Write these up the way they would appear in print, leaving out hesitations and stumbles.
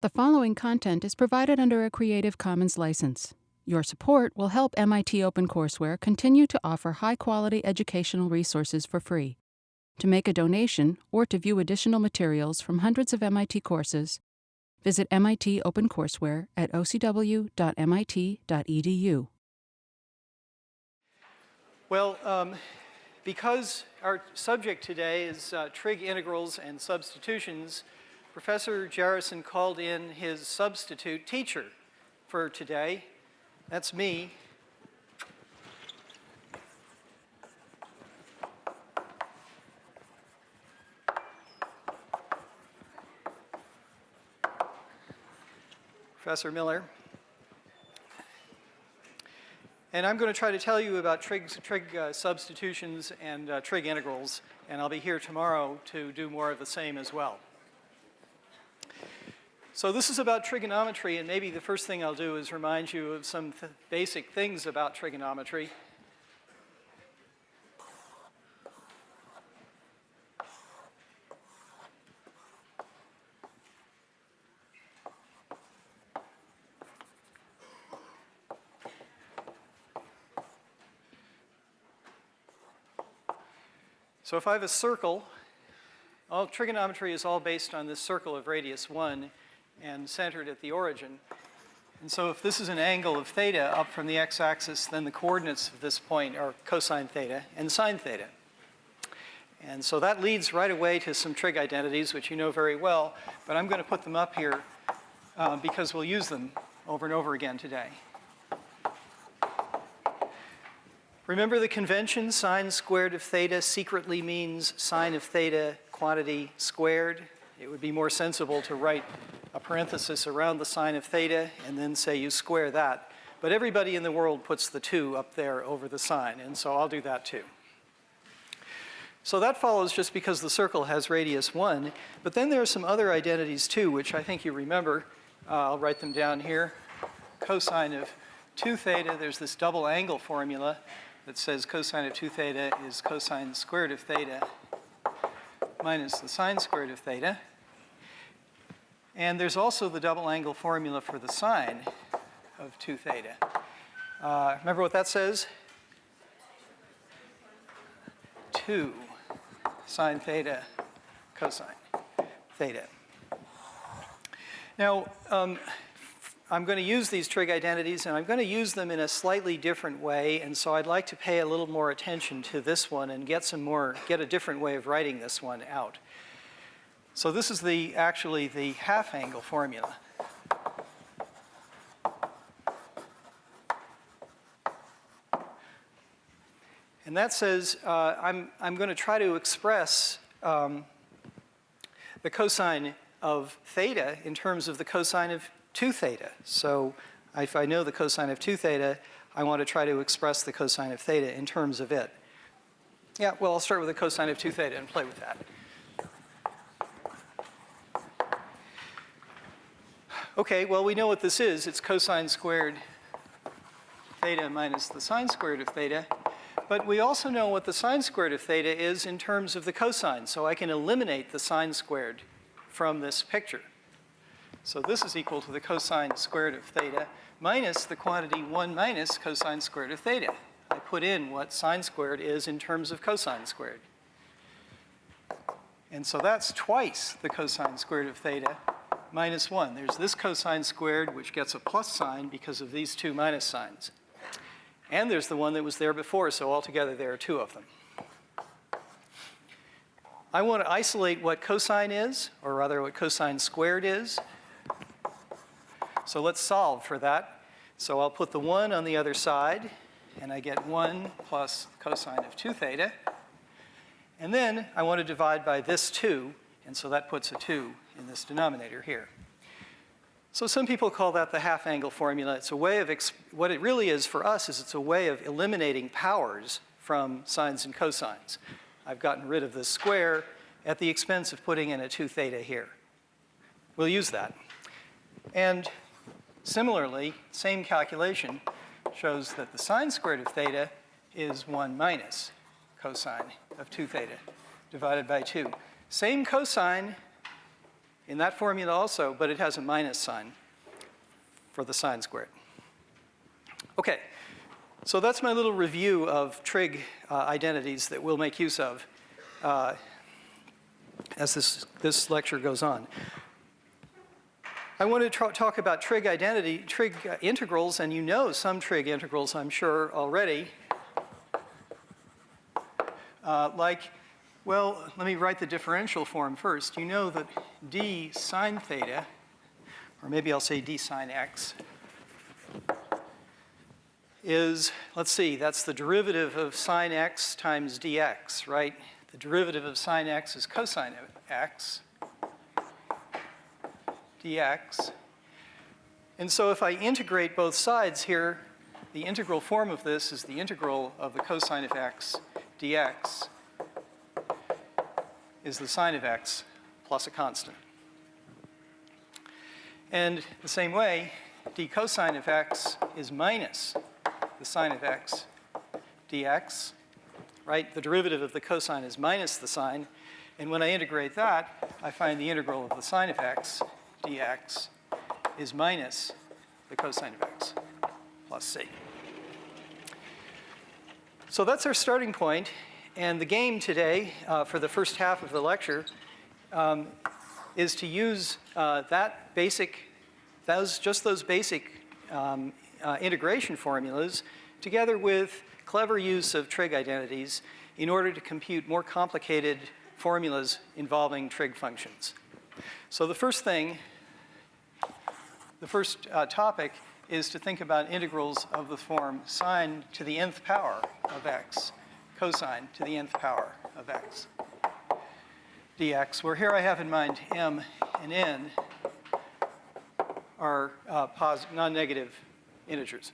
The following content is provided under a Creative Commons license. Your support will help MIT OpenCourseware continue to offer high-quality educational resources for free. To make a donation or to view additional materials from hundreds of MIT courses, visit MIT OpenCourseware at ocw.mit.edu. Well, because our subject today is trig integrals and substitutions, Professor Jerison called in his substitute teacher for today. That's me. Professor Miller. And I'm going to try to tell you about trig substitutions and trig integrals, and I'll be here tomorrow to do more of the same as well. So this is about trigonometry, and maybe the first thing I'll do is remind you of some basic things about trigonometry. So if I have a circle, all trigonometry is all based on this circle of radius 1 and centered at the origin. And so if this is an angle of theta up from the x-axis, then the coordinates of this point are cosine theta and sine theta. And so that leads right away to some trig identities, which you know very well, but I'm going to put them up here because we'll use them over and over again today. Remember the convention, sine squared of theta secretly means sine of theta quantity squared. It would be more sensible to write a parenthesis around the sine of theta and then say you square that. But everybody in the world puts the 2 up there over the sine, and so I'll do that too. So that follows just because the circle has radius 1, but then there are some other identities too, which I think you remember. I'll write them down here. Cosine of 2 theta, there's this double angle formula that says cosine of 2 theta is cosine squared of theta minus the sine squared of theta. And there's also the double angle formula for the sine of 2 theta. Remember what that says? 2 sine theta cosine theta. Now, I'm going to use these trig identities, and I'm going to use them in a slightly different way, and so I'd like to pay a little more attention to this one and get a different way of writing this one out. So this is actually the half angle formula. And that says I'm going to try to express the cosine of theta in terms of the cosine of 2 theta. So if I know the cosine of 2 theta, I want to try to express the cosine of theta in terms of it. Yeah, well, I'll start with the cosine of 2 theta and play with that. Okay, well, we know what this is. It's cosine squared theta minus the sine squared of theta. But we also know what the sine squared of theta is in terms of the cosine. So I can eliminate the sine squared from this picture. So this is equal to the cosine squared of theta minus the quantity 1 minus cosine squared of theta. I put in what sine squared is in terms of cosine squared. And so that's twice the cosine squared of theta minus 1. There's this cosine squared, which gets a plus sign because of these 2 minus signs. And there's the one that was there before, so altogether there are 2 of them. I want to isolate what cosine is, or rather what cosine squared is. So let's solve for that. So I'll put the 1 on the other side, and I get 1 plus cosine of 2 theta. And then I want to divide by this 2, and so that puts a 2 in this denominator here. So some people call that the half angle formula. It's a way of, what it really is for us is it's a way of eliminating powers from sines and cosines. I've gotten rid of this square at the expense of putting in a 2 theta here. We'll use that. And similarly, same calculation shows that the sine squared of theta is 1 minus cosine of 2 theta divided by 2. Same cosine in that formula also, but it has a minus sign for the sine squared. Okay, so that's my little review of trig identities that we'll make use of as this lecture goes on. I want to talk about trig integrals, and you know some trig integrals, I'm sure, already. Well, let me write the differential form first. You know that d sine theta, or maybe I'll say d sine x, is, let's see, that's the derivative of sine x times dx, right? The derivative of sine x is cosine of x dx. And so if I integrate both sides here, the integral form of this is the integral of the cosine of x dx is the sine of x plus a constant. And the same way, d cosine of x is minus the sine of x dx, right? The derivative of the cosine is minus the sine. And when I integrate that, I find the integral of the sine of x dx is minus the cosine of x plus c. So that's our starting point. And the game today, for the first half of the lecture, is to use those basic integration formulas together with clever use of trig identities in order to compute more complicated formulas involving trig functions. So the first topic is to think about integrals of the form sine to the nth power of x, cosine to the nth power of x dx, where here I have in mind m and n are non-negative integers.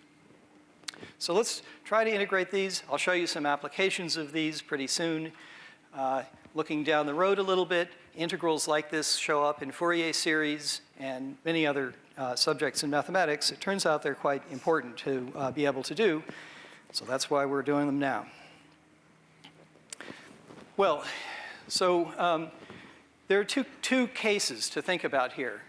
So let's try to integrate these. I'll show you some applications of these pretty soon. Looking down the road a little bit, integrals like this show up in Fourier series and many other subjects in mathematics. It turns out they're quite important to be able to do, so that's why we're doing them now. Well, so there are two cases to think about here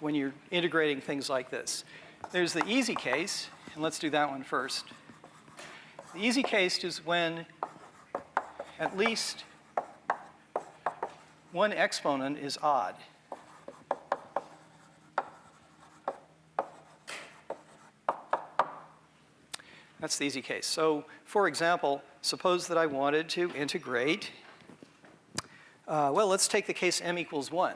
when you're integrating things like this. There's the easy case, and let's do that one first. The easy case is when at least one exponent is odd. That's the easy case. So, for example, suppose that I wanted to integrate, well, let's take the case m equals 1.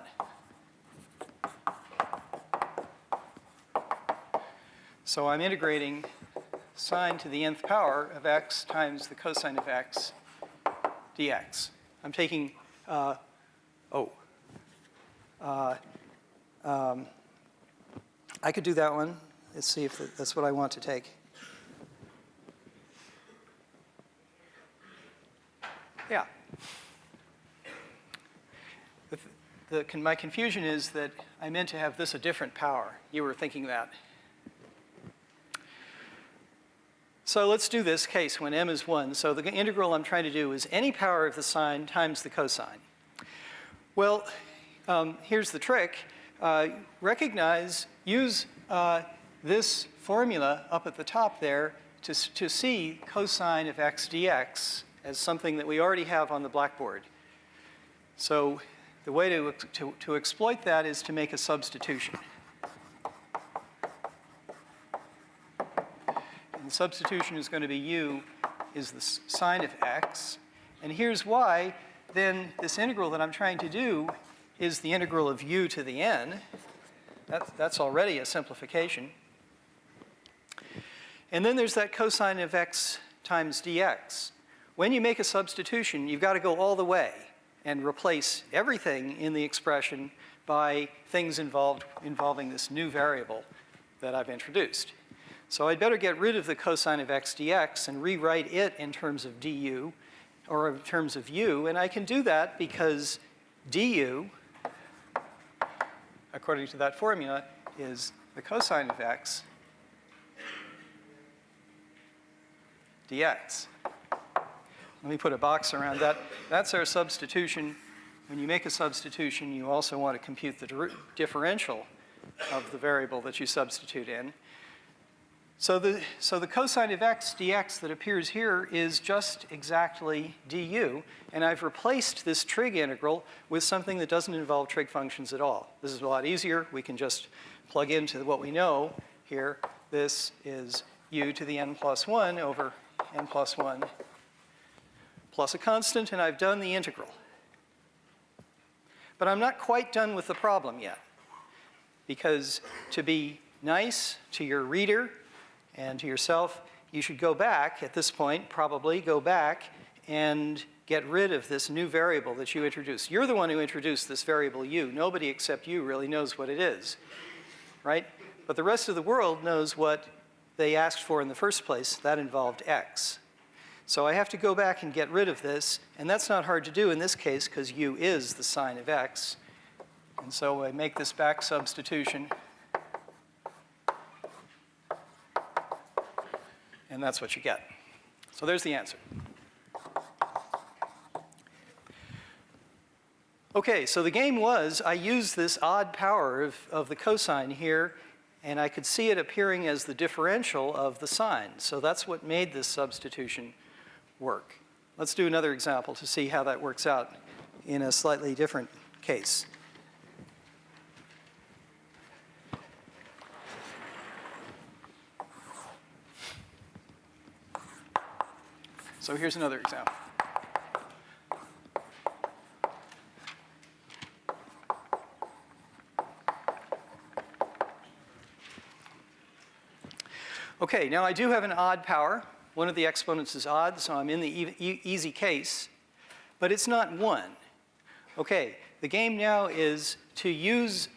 So I'm integrating sine to the nth power of x times the cosine of x dx. I'm taking, I could do that one. Let's see if that's what I want to take. Yeah. My confusion is that I meant to have this a different power. You were thinking that. So let's do this case when m is 1. So the integral I'm trying to do is any power of the sine times the cosine. Well, here's the trick. Use this formula up at the top there to see cosine of x dx as something that we already have on the blackboard. So the way to exploit that is to make a substitution. And the substitution is going to be u is the sine of x. And here's why. Then this integral that I'm trying to do is the integral of u to the n. That's already a simplification. And then there's that cosine of x times dx. When you make a substitution, you've got to go all the way and replace everything in the expression by things involving this new variable that I've introduced. So I'd better get rid of the cosine of x dx and rewrite it in terms of du, or in terms of u, and I can do that because du, according to that formula, is the cosine of x dx. Let me put a box around that. That's our substitution when you make a substitution, you also want to compute the differential of the variable that you substitute in. So the cosine of x dx that appears here is just exactly du, and I've replaced this trig integral with something that doesn't involve trig functions at all. This is a lot easier. We can just plug into what we know here. This is u to the n plus 1 over n plus 1 plus a constant, and I've done the integral. But I'm not quite done with the problem yet, because to be nice to your reader and to yourself, you should go back at this point, probably go back and get rid of this new variable that you introduced. You're the one who introduced this variable u. Nobody except you really knows what it is, right? But the rest of the world knows what they asked for in the first place. That involved x. So I have to go back and get rid of this, and that's not hard to do in this case because u is the sine of x. And so I make this back substitution, and that's what you get. So there's the answer. Okay, so the game was I used this odd power of the cosine here, and I could see it appearing as the differential of the sine. So that's what made this substitution work. Let's do another example to see how that works out in a slightly different case. So here's another example. Okay, now I do have an odd power. One of the exponents is odd, so I'm in the easy case, but it's not 1. Okay, the game now is to use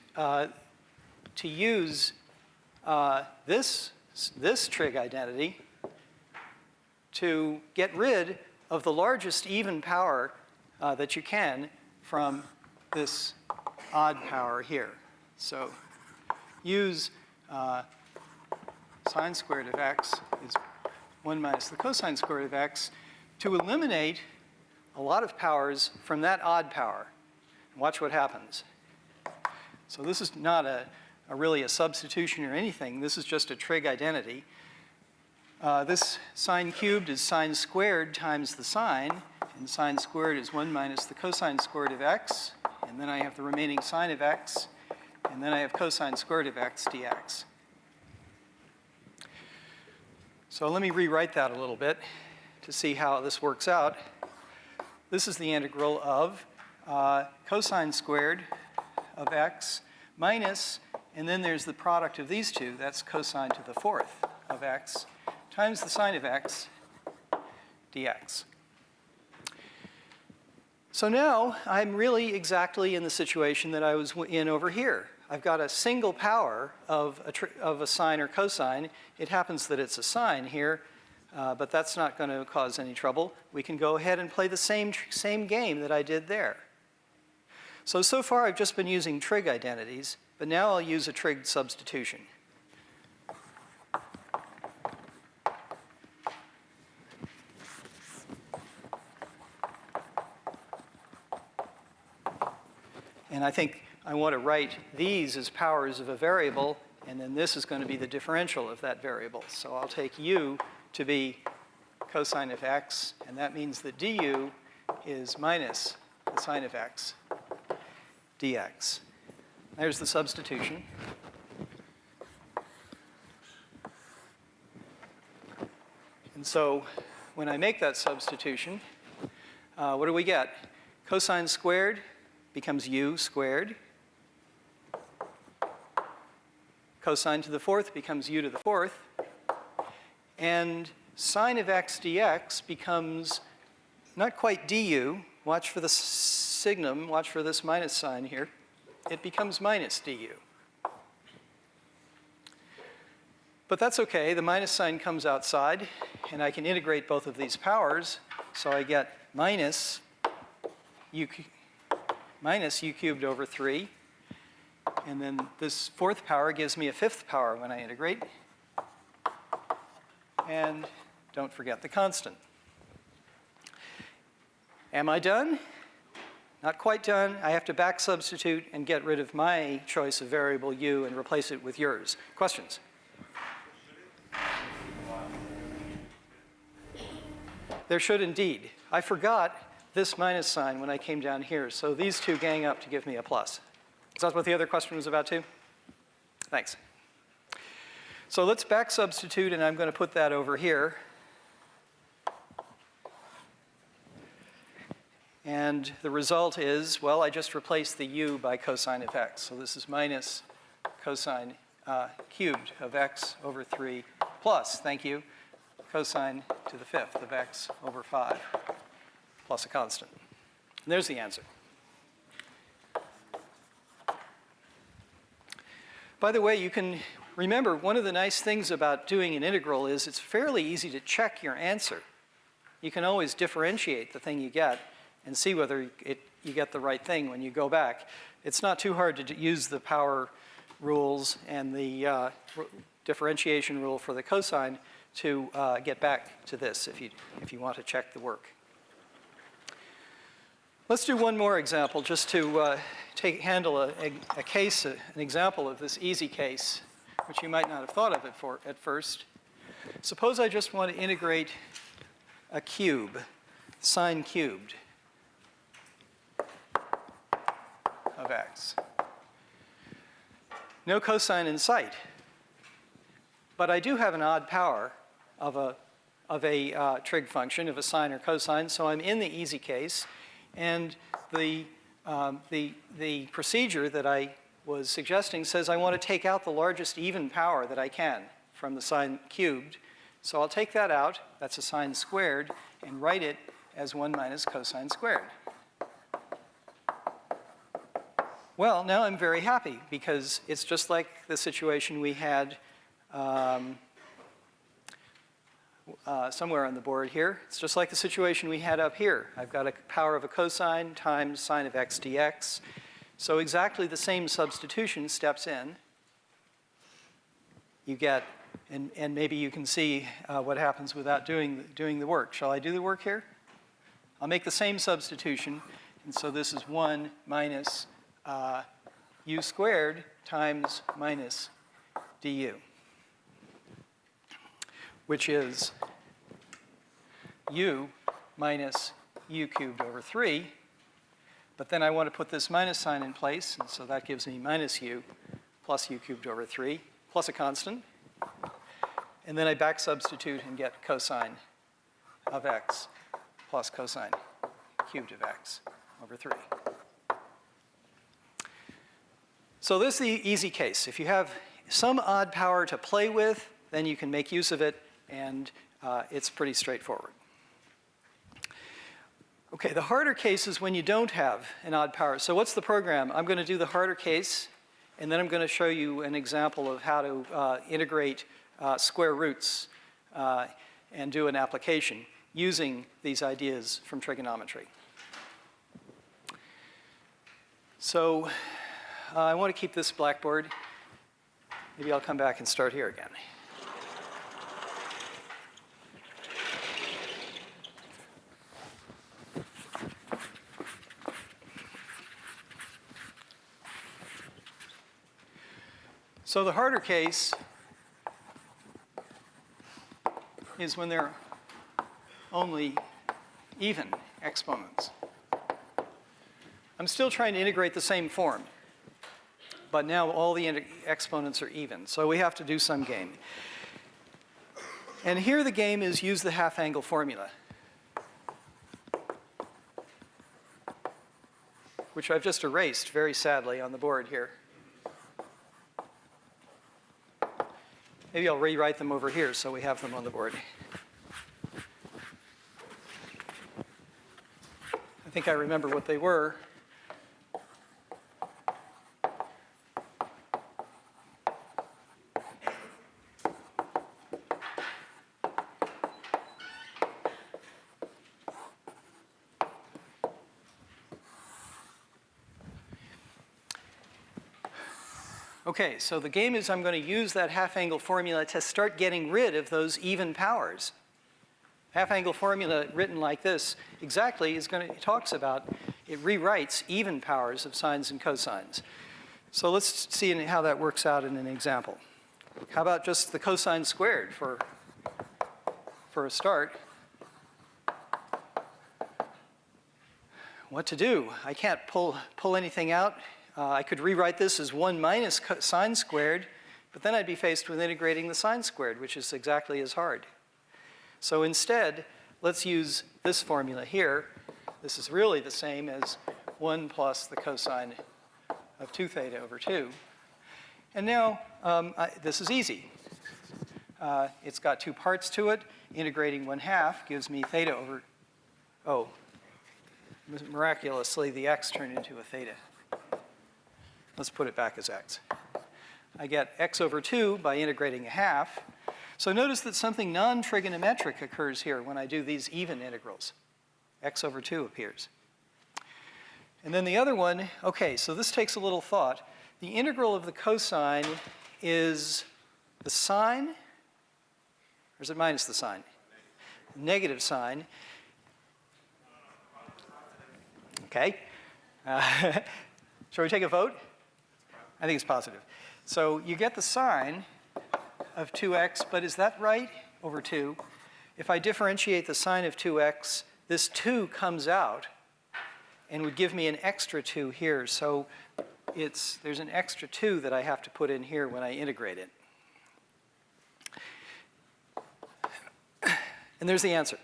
this trig identity to get rid of the largest even power that you can from this odd power here. So use sine squared of x is 1 minus the cosine squared of x to eliminate a lot of powers from that odd power. Watch what happens. So this is not really a substitution or anything. This is just a trig identity. This sine cubed is sine squared times the sine, and sine squared is 1 minus the cosine squared of x, and then I have the remaining sine of x, and then I have cosine squared of x dx. So let me rewrite that a little bit to see how this works out. This is the integral of cosine squared of x minus, and then there's the product of these two, that's cosine to the 4th of x, times the sine of x dx. So now I'm really exactly in the situation that I was in over here. I've got a single power of a sine or cosine. It happens that it's a sine here, but that's not going to cause any trouble. We can go ahead and play the same game that I did there. So far I've just been using trig identities, but now I'll use a trig substitution. And I think I want to write these as powers of a variable, and then this is going to be the differential of that variable. So I'll take u to be cosine of x, and that means that du is minus the sine of x dx. There's the substitution. And so when I make that substitution, what do we get? Cosine squared becomes u squared. Cosine to the 4th becomes u to the 4th. And sine of x dx becomes not quite du. Watch for the signum. Watch for this minus sign here. It becomes minus du. But that's OK. The minus sign comes outside, and I can integrate both of these powers. So I get minus u cubed over 3. And then this 4th power gives me a 5th power when I integrate. And don't forget the constant. Am I done? Not quite done. I have to back substitute and get rid of my choice of variable u and replace it with yours. Questions? There should indeed. I forgot this minus sign when I came down here, so these two gang up to give me a plus. Is that what the other question was about too? Thanks. So let's back substitute, and I'm going to put that over here. And the result is, well, I just replaced the u by cosine of x. So this is minus cosine cubed of x over 3 plus, thank you, cosine to the 5th of x over 5 plus a constant. And there's the answer. By the way, you can remember one of the nice things about doing an integral is it's fairly easy to check your answer. You can always differentiate the thing you get and see whether you get the right thing when you go back. It's not too hard to use the power rules and the differentiation rule for the cosine to get back to this if you want to check the work. Let's do one more example just to handle a case, an example of this easy case, which you might not have thought of it at first. Suppose I just want to integrate a cube, sine cubed of x. No cosine in sight. But I do have an odd power of a trig function, of a sine or cosine, so I'm in the easy case. And the procedure that I was suggesting says I want to take out the largest even power that I can from the sine cubed. So I'll take that out, that's a sine squared, and write it as 1 minus cosine squared. Well, now I'm very happy because it's just like the situation we had somewhere on the board here. It's just like the situation we had up here. I've got a power of a cosine times sine of x dx. So exactly the same substitution steps in. You get, and maybe you can see what happens without doing the work. Shall I do the work here? I'll make the same substitution. And so this is 1 minus u squared times minus du, which is u minus u cubed over 3. But then I want to put this minus sign in place, and so that gives me minus u plus u cubed over 3 plus a constant. And then I back substitute and get cosine of x plus cosine cubed of x over 3. So this is the easy case. If you have some odd power to play with, then you can make use of it, and it's pretty straightforward. Okay, the harder case is when you don't have an odd power. So what's the program? I'm going to do the harder case, and then I'm going to show you an example of how to integrate square roots and do an application using these ideas from trigonometry. So I want to keep this blackboard. Maybe I'll come back and start here again. So the harder case is when there are only even exponents. I'm still trying to integrate the same form, but now all the exponents are even, so we have to do some game. And here the game is use the half-angle formula, which I've just erased very sadly on the board here. Maybe I'll rewrite them over here so we have them on the board. I think I remember what they were. Okay, so the game is I'm going to use that half-angle formula to start getting rid of those even powers. Half-angle formula written like this exactly is talks about it rewrites even powers of sines and cosines. So let's see how that works out in an example. How about just the cosine squared for a start? What to do? I can't pull anything out. I could rewrite this as 1 minus sine squared, but then I'd be faced with integrating the sine squared, which is exactly as hard. So instead, let's use this formula here. This is really the same as 1 plus the cosine of 2 theta over 2. And now, this is easy. It's got 2 parts to it. Integrating 1/2 gives me theta over, oh, miraculously, the x turned into a theta. Let's put it back as x. I get x over 2 by integrating 1/2. So notice that something non-trigonometric occurs here when I do these even integrals. X over 2 appears. And then the other one, okay, so this takes a little thought. The integral of the cosine is the sine, or is it minus the sine? Negative sine. Okay. Shall we take a vote? I think it's positive. So you get the sine of 2x, but is that right? Over 2. If I differentiate the sine of 2x, this 2 comes out and would give me an extra 2 here. So there's an extra 2 that I have to put in here when I integrate it. And there's the answer.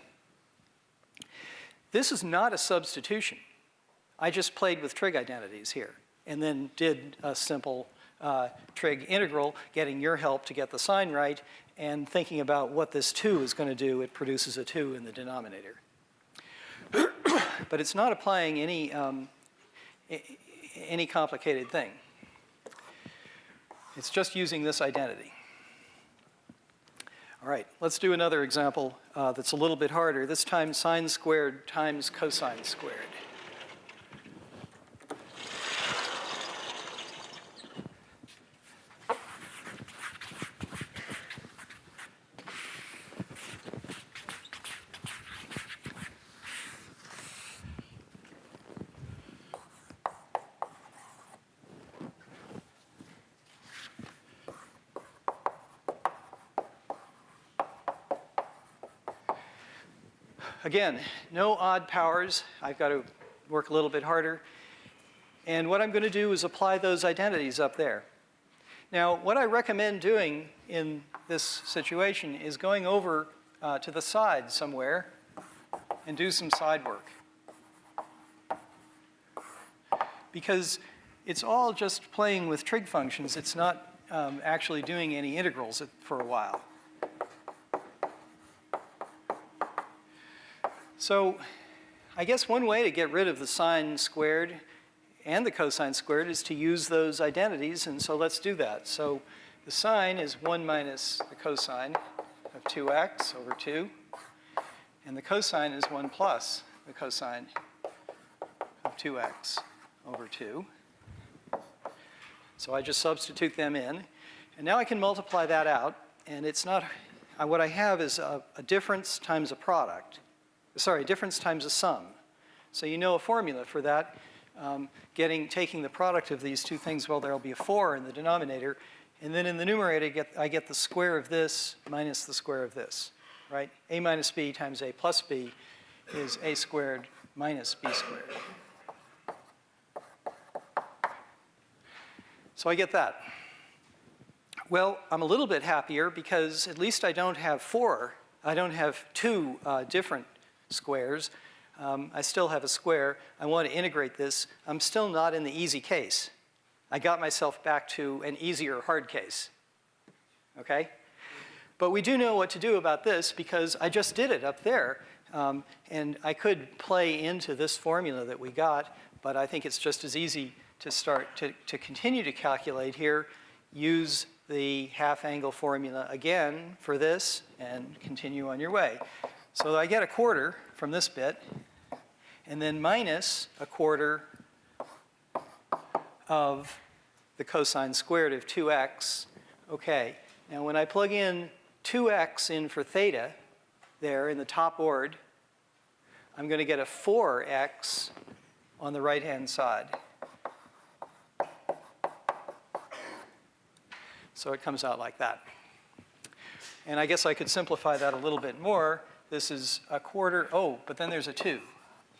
This is not a substitution. I just played with trig identities here and then did a simple trig integral, getting your help to get the sign right, and thinking about what this 2 is going to do. It produces a 2 in the denominator. But it's not applying any complicated thing. It's just using this identity. All right, let's do another example that's a little bit harder. This time sine squared times cosine squared. Again, no odd powers. I've got to work a little bit harder. And what I'm going to do is apply those identities up there. Now, what I recommend doing in this situation is going over to the side somewhere and do some side work. Because it's all just playing with trig functions. It's not actually doing any integrals for a while. So I guess one way to get rid of the sine squared and the cosine squared is to use those identities, and so let's do that. So the sine is 1 minus the cosine of 2x over 2, and the cosine is 1 plus the cosine of 2x over 2. So I just substitute them in, and now I can multiply that out, and it's not, what I have is a difference times a product. Sorry, difference times a sum. So you know a formula for that. Taking the product of these two things, well, there'll be a 4 in the denominator. And then in the numerator, I get the square of this minus the square of this, right? A minus b times a plus b is a squared minus b squared. So I get that. Well, I'm a little bit happier because at least I don't have 2 different squares. I still have a square. I want to integrate this. I'm still not in the easy case. I got myself back to an easier hard case. Okay? But we do know what to do about this because I just did it up there. And I could play into this formula that we got, but I think it's just as easy to start to continue to calculate here, use the half angle formula again for this, and continue on your way. So I get a quarter from this bit, and then minus a quarter of the cosine squared of 2x. Okay, now when I plug in 2x in for theta there in the top ord, I'm going to get a 4x on the right-hand side. So it comes out like that. And I guess I could simplify that a little bit more. This is a quarter. Oh, but then there's a 2.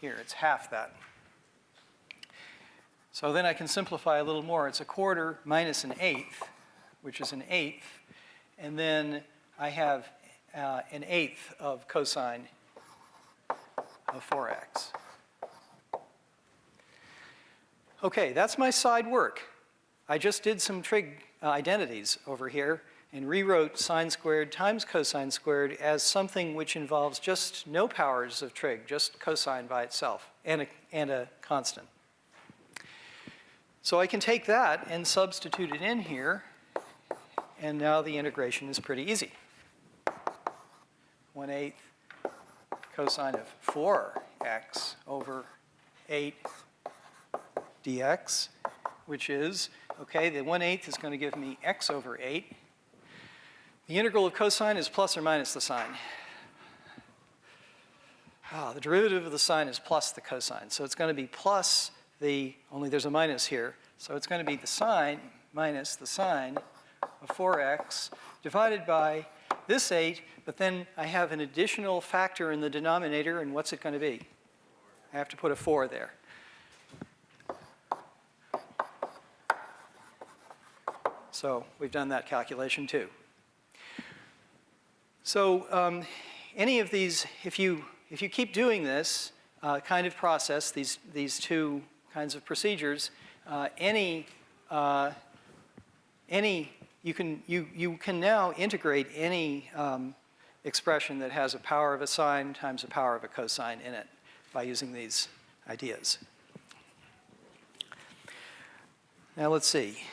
Here, it's half that. So then I can simplify a little more. It's a quarter minus an eighth, which is an eighth. And then I have an eighth of cosine of 4x. Okay, that's my side work. I just did some trig identities over here and rewrote sine squared times cosine squared as something which involves just no powers of trig, just cosine by itself, and a constant. So I can take that and substitute it in here, and now the integration is pretty easy. 1/8 cosine of 4x over 8 dx, which is, okay, the 1/8 is going to give me x over 8. The integral of cosine is plus or minus the sine. The derivative of the sine is plus the cosine. So it's going to be plus the, only there's a minus here. So it's going to be the sine minus the sine of 4x divided by this 8, but then I have an additional factor in the denominator, and what's it going to be? I have to put a 4 there. So we've done that calculation too. So any of these, if you keep doing this kind of process, these two kinds of procedures, you can now integrate any expression that has a power of a sine times a power of a cosine in it by using these ideas. Now let's see.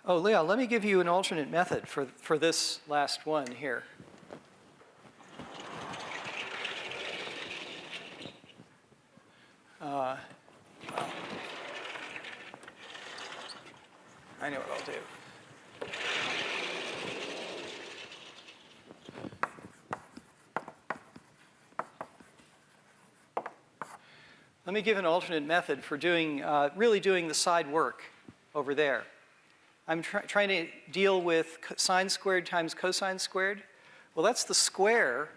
Oh, Leah, let me give you an alternate method for this last one here. Well, I know what I'll do. Let me give an alternate method for doing, really doing the side work over there. I'm trying to deal with sine squared times cosine squared. Well, that's the square.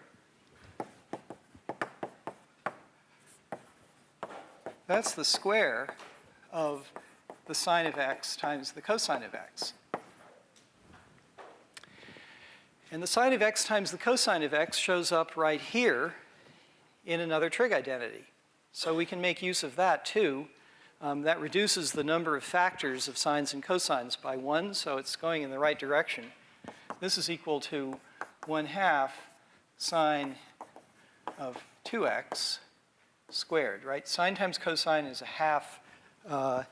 That's the square of the sine of x times the cosine of x. And the sine of x times the cosine of x shows up right here in another trig identity. So we can make use of that too. That reduces the number of factors of sines and cosines by 1, so it's going in the right direction. This is equal to 1/2 sine of 2x squared, right? Sine times cosine is a half, say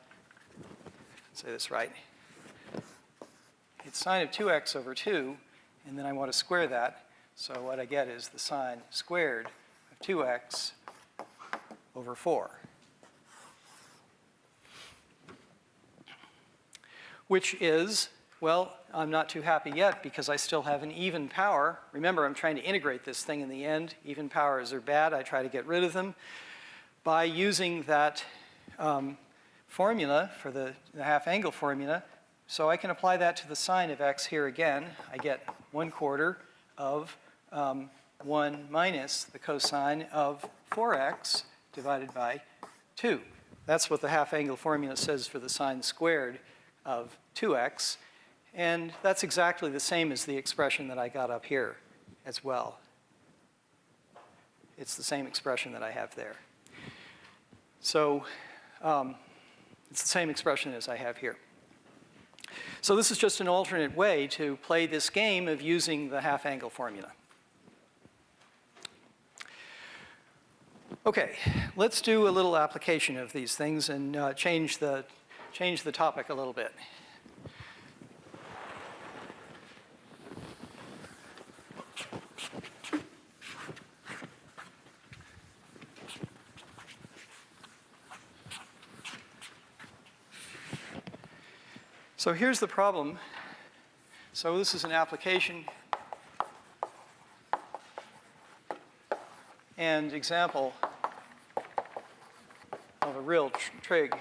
this right. It's sine of 2x over 2, and then I want to square that. So what I get is the sine squared of 2x over 4. Which is, well, I'm not too happy yet because I still have an even power. Remember, I'm trying to integrate this thing in the end. Even powers are bad. I try to get rid of them by using that formula for the half-angle formula. So I can apply that to the sine of x here again. I get 1/4 of 1 minus the cosine of 4x divided by 2. That's what the half-angle formula says for the sine squared of 2x, and that's exactly the same as the expression that I got up here as well. It's the same expression that I have there. So it's the same expression as I have here. So this is just an alternate way to play this game of using the half-angle formula. Okay, let's do a little application of these things and change the topic a little bit. So here's the problem. So this is an application. and example of a real trig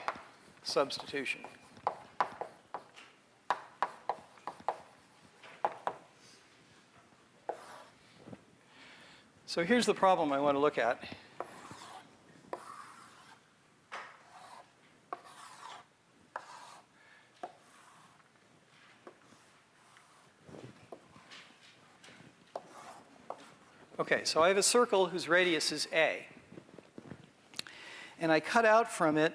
substitution. So here's the problem I want to look at. Okay, so I have a circle whose radius is A. And I cut out from it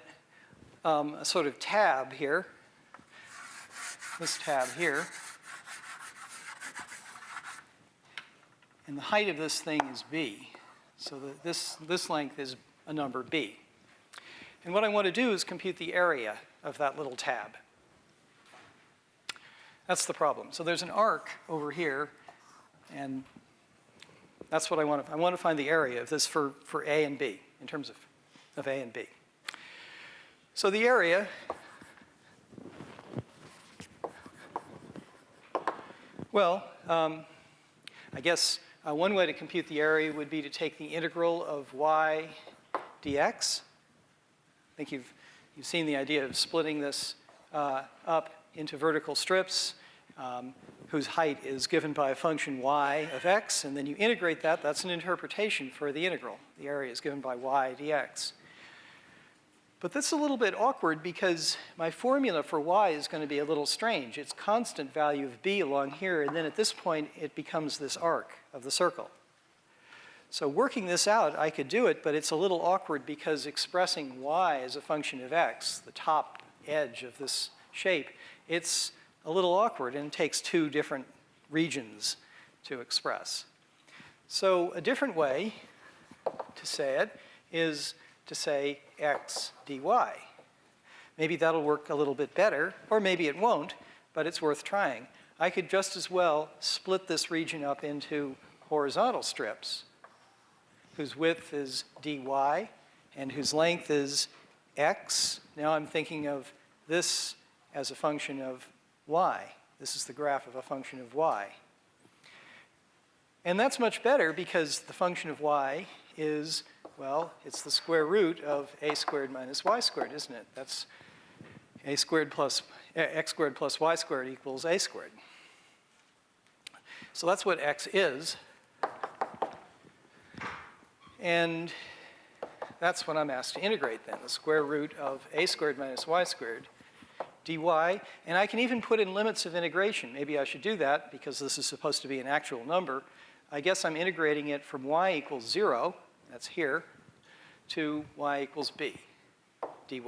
a sort of tab here, this tab here. And the height of this thing is B. So that this length is a number B. And what I want to do is compute the area of that little tab. That's the problem. So there's an arc over here, and that's what I want to. I want to find the area of this for A and B, in terms of A and B. So the area well, I guess one way to compute the area would be to take the integral of y dx. I think you've seen the idea of splitting this up into vertical strips whose height is given by a function y of x, and then you integrate that. That's an interpretation for the integral. The area is given by y dx. But that's a little bit awkward because my formula for y is going to be a little strange. It's constant value of b along here, and then at this point it becomes this arc of the circle. So working this out, I could do it, but it's a little awkward because expressing y as a function of x, the top edge of this shape, it's a little awkward and it takes two different regions to express. So a different way to say it is to say x dy. Maybe that'll work a little bit better, or maybe it won't, but it's worth trying. I could just as well split this region up into horizontal strips whose width is dy and whose length is x. Now I'm thinking of this as a function of y. This is the graph of a function of y. And that's much better because the function of y is, well, it's the square root of a squared minus y squared, isn't it? That's a squared plus x squared plus y squared equals a squared. So that's what x is. And that's what I'm asked to integrate then, the square root of a squared minus y squared dy. And I can even put in limits of integration. Maybe I should do that because this is supposed to be an actual number. I guess I'm integrating it from y equals 0, that's here, to y equals b, dy.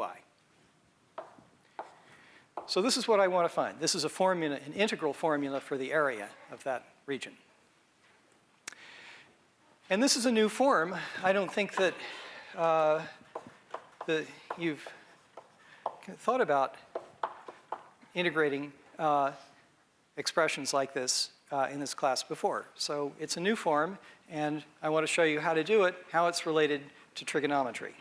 So this is what I want to find. This is a formula, an integral formula for the area of that region. And this is a new form. I don't think that you've thought about integrating expressions like this in this class before. So it's a new form, and I want to show you how to do it, how it's related to trigonometry.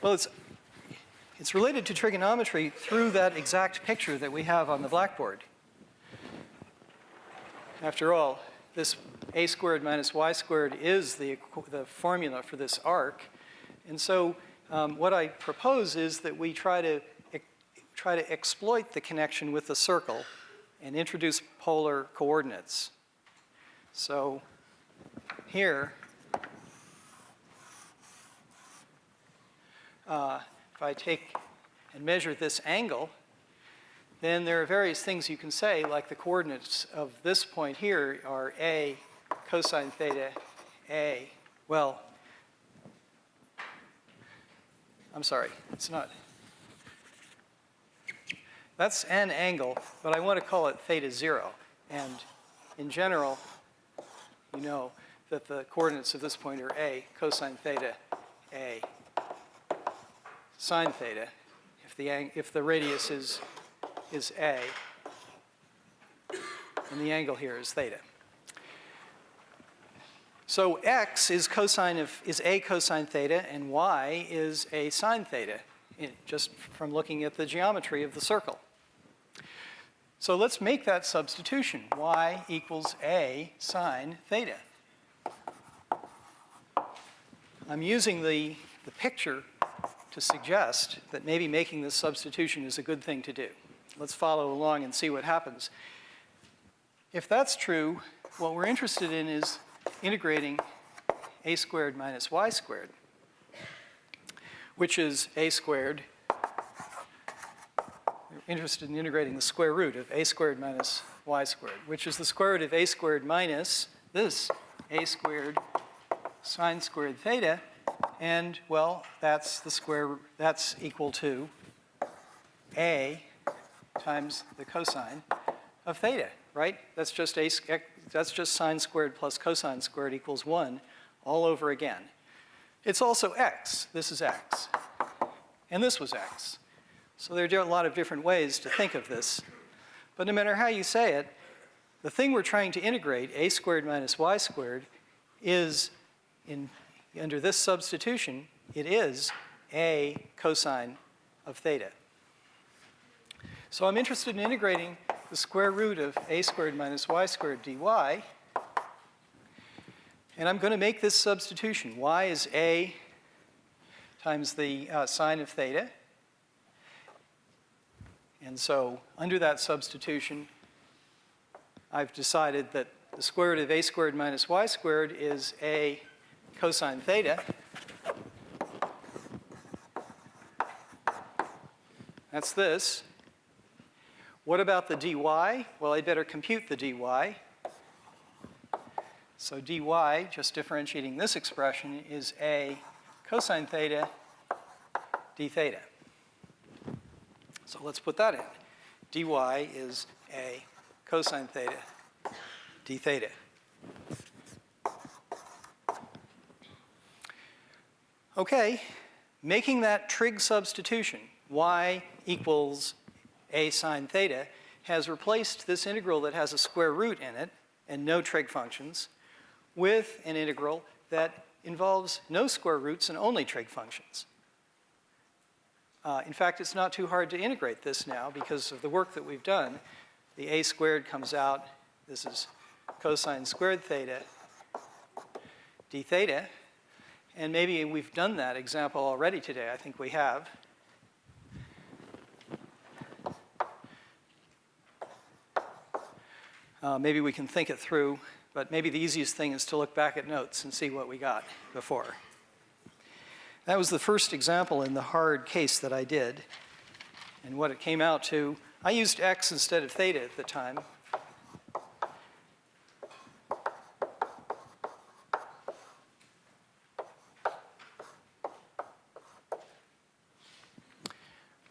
Well, it's related to trigonometry through that exact picture that we have on the blackboard. After all, this a squared minus y squared is the formula for this arc. And so what I propose is that we try to exploit the connection with the circle and introduce polar coordinates. So here, if I take and measure this angle, then there are various things you can say, like the coordinates of this point here are a cosine theta a. Well, I'm sorry, it's not. That's an angle, but I want to call it theta 0. And in general, you know that the coordinates of this point are a cosine theta a sine theta if the radius is a, and the angle here is theta. So x is a cosine theta, and y is a sine theta, just from looking at the geometry of the circle. So let's make that substitution. Y equals a sine theta. I'm using the picture to suggest that maybe making this substitution is a good thing to do. Let's follow along and see what happens. If that's true, what we're interested in is integrating a squared minus y squared, which is a squared. We're interested in integrating the square root of a squared minus y squared, which is the square root of a squared minus this a squared sine squared theta. And, well, that's equal to a times the cosine of theta, right? That's just sine squared plus cosine squared equals 1 all over again. It's also x. This is x. And this was x. So there are a lot of different ways to think of this. But no matter how you say it, the thing we're trying to integrate, a squared minus y squared, is, under this substitution, it is a cosine of theta. So I'm interested in integrating the square root of a squared minus y squared dy. And I'm going to make this substitution. Y is a times the sine of theta. And so under that substitution, I've decided that the square root of a squared minus y squared is a cosine theta. That's this. What about the dy? Well, I'd better compute the dy. So dy, just differentiating this expression, is a cosine theta d theta. So let's put that in. dy is a cosine theta d theta. Okay, making that trig substitution, y equals a sine theta, has replaced this integral that has a square root in it and no trig functions with an integral that involves no square roots and only trig functions. In fact, it's not too hard to integrate this now because of the work that we've done. The a squared comes out. This is cosine squared theta d theta. And maybe we've done that example already today. I think we have. Maybe we can think it through, but maybe the easiest thing is to look back at notes and see what we got before. That was the first example in the hard case that I did. And what it came out to, I used x instead of theta at the time.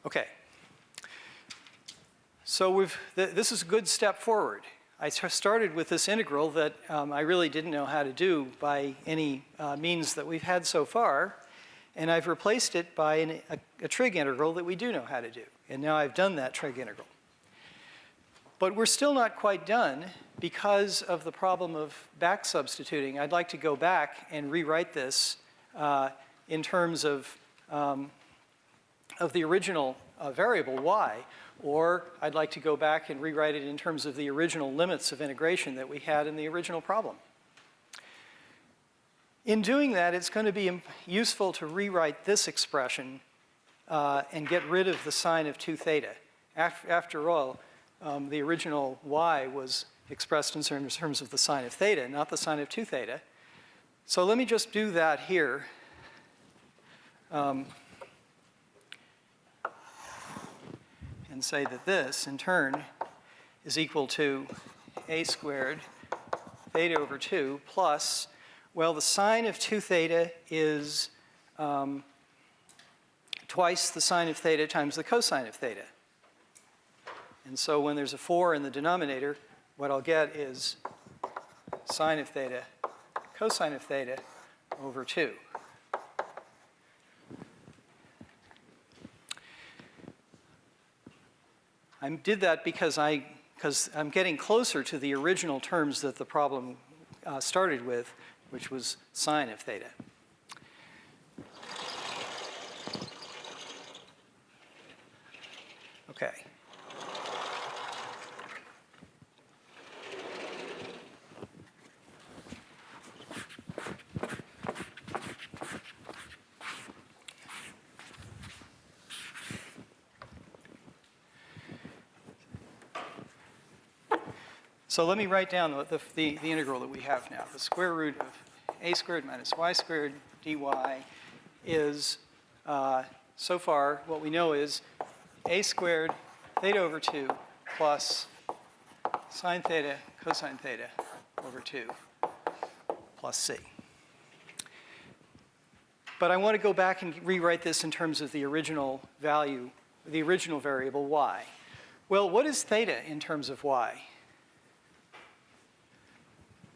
Okay. So this is a good step forward. I started with this integral that I really didn't know how to do by any means that we've had so far. And I've replaced it by a trig integral that we do know how to do. And now I've done that trig integral. But we're still not quite done because of the problem of back substituting. I'd like to go back and rewrite this in terms of the original variable y, or I'd like to go back and rewrite it in terms of the original limits of integration that we had in the original problem. In doing that, it's going to be useful to rewrite this expression and get rid of the sine of 2 theta. After all, the original y was expressed in terms of the sine of theta, not the sine of 2 theta. So let me just do that here. And say that this, in turn, is equal to a squared theta over 2 plus, well, the sine of 2 theta is twice the sine of theta times the cosine of theta. And so when there's a 4 in the denominator, what I'll get is sine of theta, cosine of theta over 2. I did that because I'm getting closer to the original terms that the problem started with, which was sine of theta. Okay. So let me write down the integral that we have now. The square root of a squared minus y squared dy is, so far, what we know is a squared theta over 2 plus sine theta cosine theta over 2 plus c. But I want to go back and rewrite this in terms of the original value, the original variable y. Well, what is theta in terms of y?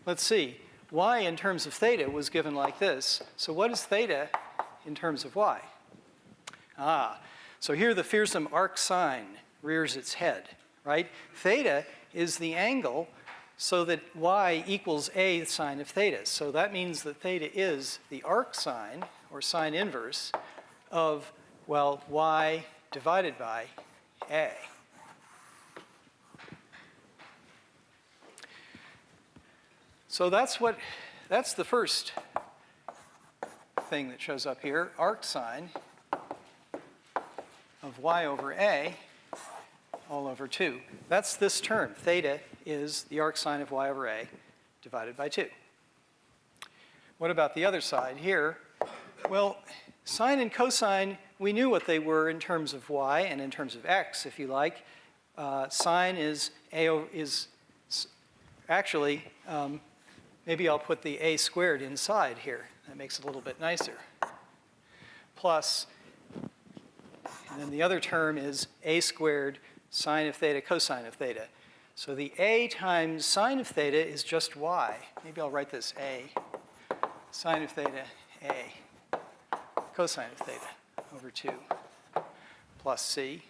Let's see. Y in terms of theta was given like this. So what is theta in terms of y? So here the fearsome arc sine rears its head, right? Theta is the angle so that y equals a sine of theta. So that means that theta is the arc sine, or sine inverse, of, well, y divided by a. So that's the first thing that shows up here, arc sine of y over a all over 2. That's this term. Theta is the arc sine of y over a divided by 2. What about the other side here? Well, sine and cosine, we knew what they were in terms of y and in terms of x, if you like. Sine is actually, maybe I'll put the a squared inside here. That makes it a little bit nicer. Plus, and then the other term is a squared sine of theta cosine of theta. So the a times sine of theta is just y. Maybe I'll write this a sine of theta a cosine of theta over 2 plus c.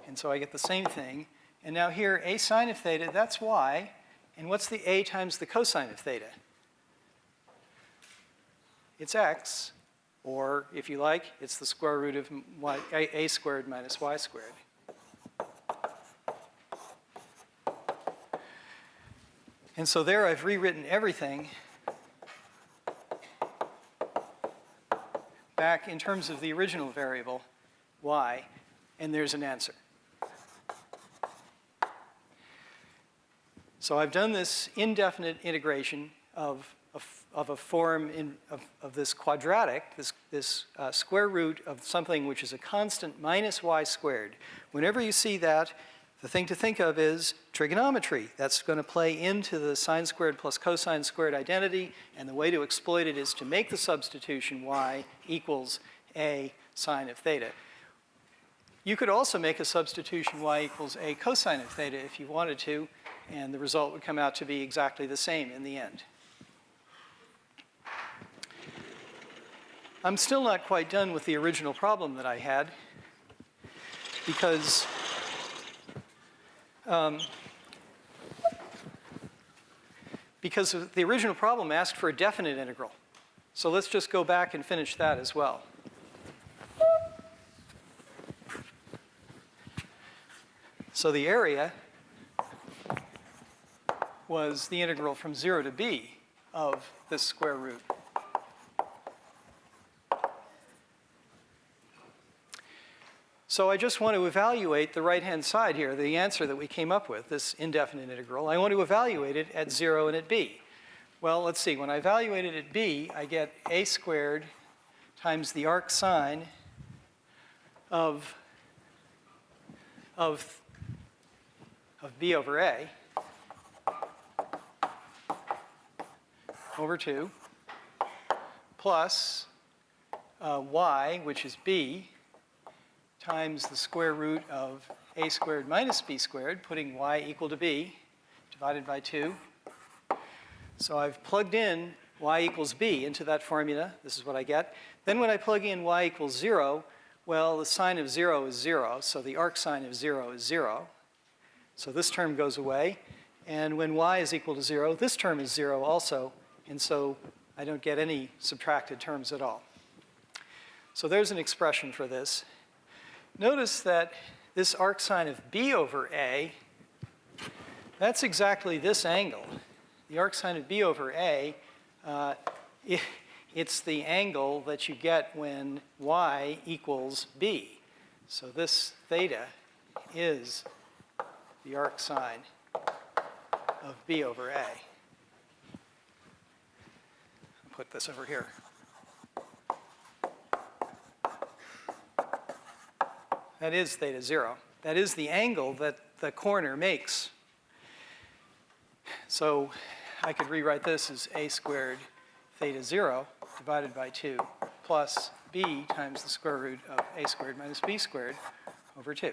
And so I get the same thing. And now here, a sine of theta, that's y. And what's the a times the cosine of theta? It's x, or if you like, it's the square root of a squared minus y squared. And so there I've rewritten everything back in terms of the original variable, y, and there's an answer. So I've done this indefinite integration of a form of this quadratic, this square root of something which is a constant minus y squared. Whenever you see that, the thing to think of is trigonometry. That's going to play into the sine squared plus cosine squared identity, and the way to exploit it is to make the substitution y equals a sine of theta. You could also make a substitution y equals a cosine of theta if you wanted to, and the result would come out to be exactly the same in the end. I'm still not quite done with the original problem that I had, because the original problem asked for a definite integral. So let's just go back and finish that as well. So the area was the integral from 0 to b of this square root. So I just want to evaluate the right-hand side here, the answer that we came up with, this indefinite integral. I want to evaluate it at 0 and at b. Well, let's see. When I evaluate it at b, I get a squared times the arc sine of b over a over 2 plus y, which is b, times the square root of a squared minus b squared, putting y equal to b, divided by 2. So I've plugged in y equals b into that formula. This is what I get. Then when I plug in y equals 0, well, the sine of 0 is 0, so the arc sine of 0 is 0. So this term goes away. And when y is equal to 0, this term is 0 also, and so I don't get any subtracted terms at all. So there's an expression for this. Notice that this arc sine of b over a, that's exactly this angle. The arc sine of b over a, it's the angle that you get when y equals b. So this theta is the arc sine of b over a. I'll put this over here. That is theta 0. That is the angle that the corner makes. So I could rewrite this as a squared theta 0 divided by 2 plus b times the square root of a squared minus b squared over 2.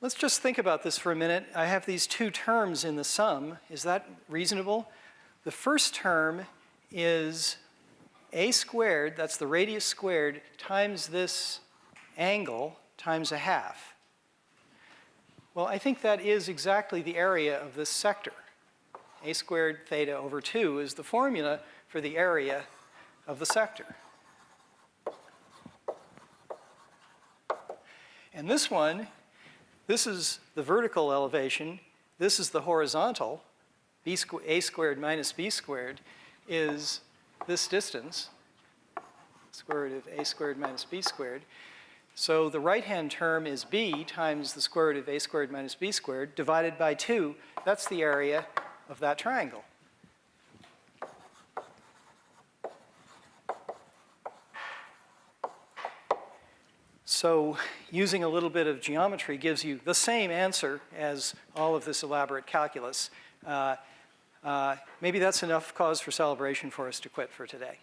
Let's just think about this for a minute. I have these two terms in the sum. Is that reasonable? The first term is a squared, that's the radius squared, times this angle times a half. Well, I think that is exactly the area of this sector. A squared theta over 2 is the formula for the area of the sector. And this one, this is the vertical elevation, this is the horizontal. A squared minus b squared is this distance, square root of a squared minus b squared. So the right-hand term is b times the square root of a squared minus b squared divided by 2. That's the area of that triangle. So using a little bit of geometry gives you the same answer as all of this elaborate calculus. Maybe that's enough cause for celebration for us to quit for today.